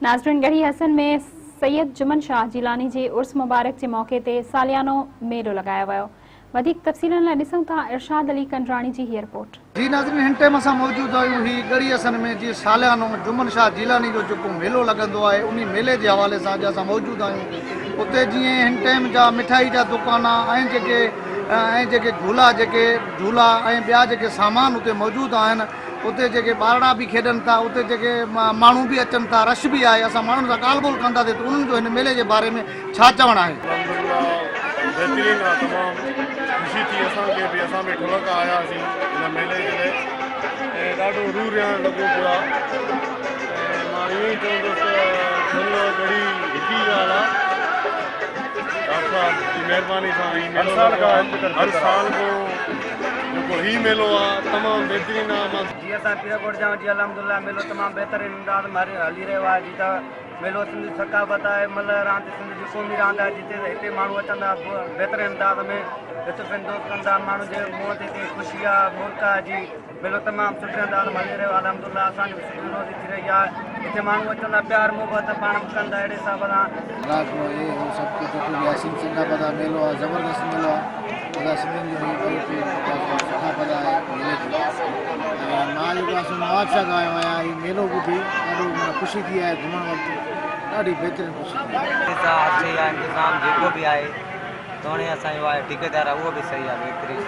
नाज़रीन, गढ़ी हसन में सैयद जुमन शाह जिलानी जे उर्स मुबारक के मौके ते सालियानो मेलो लगाया वियो। वधिक तफ़सीलन लाइ ॾिसूं था इरशाद अली कंडराणी जी हीअ रिपोर्ट। जी नाज़रीन, हिन टाइम असां मौजूद आहियूं ही गढ़ी हसन में जी सालियानो जुमन शाह जिलानी जो जेको मेलो लगंदो आहे, उन मेले के हवाले से अॼु असां मौजूद आहियूं। उते जीअं हिन टाइम जा मिठाई जा दुकान ऐं जेके झूला झूला ऐं ॿिया जेके सामान उते मौजूद आहिनि। उते जेके ॿारड़ा भी खेॾनि था, उते जेके माण्हू भी अचनि था, रश भी आहे। असां माण्हुनि सां ॻाल्हि ॿोल कंदासीं त उन्हनि जो हिन मेले के बारे में छा चवणु आहे। बेहतरीन आहे, तमामु ख़ुशी थी असांखे बि। असां बि ठुलक आयासीं हिन मेले जे लाइ ऐं ॾाढो रूह रियाण लॻो पियो आहे। ऐं मां ईअं ई चवंदुसि त मेलो गढ़ी हिकु ई ॻाल्हि आहे, डॉक्टर साहब जी महिरबानी सां ही मेलो हर साल को जेको ही मेलो आहे तमामु बहितरीन आहे। जी असां पीरकोट जा जी अलहमदुलिल्लाह मेलो तमामु बहितरीन अंदाज़ में हली रहियो आहे। जी त मेलो सिंधी सकाफ़त आहे, मल रांदि सिंधी जी क़ौमी रांदि आहे, जिते हिते माण्हू अचंदा बहितरीन अंदाज़ में लुत्फ़ इंदोज़ कंदा। माण्हू जे मुंहं ते ख़ुशी आहे, मुल्क आहे। जी मेलो तमामु सुठे अंदाज़ में हली रहियो आहे। अलहमदुलिल्लाह असांजी बि सुठी रोज़ी थी रही आहे। हिते माण्हू अचंदा, प्यार मोहबत पाण बि कंदा। अहिड़े हिसाब सां रात को ये हो सब कुछ यासीन सिंगापुर का मेलो है, ज़बरदस्त मेलो है। अदा सिंधियुनि जो सिंगापुर है मेले जो मां जेको आहे नवाब शाह खां आयो आहियां। हीउ मेलो ॿुधी ॾाढो माना ख़ुशी थी आहे। घुमण वक़्तु ॾाढी बहितरीन ख़ुशी थी इंतज़ाम जेको भी आहे तोड़े असांजो आहे ठेकेदार आहे, उहो बि सही आहे, बहितरीन।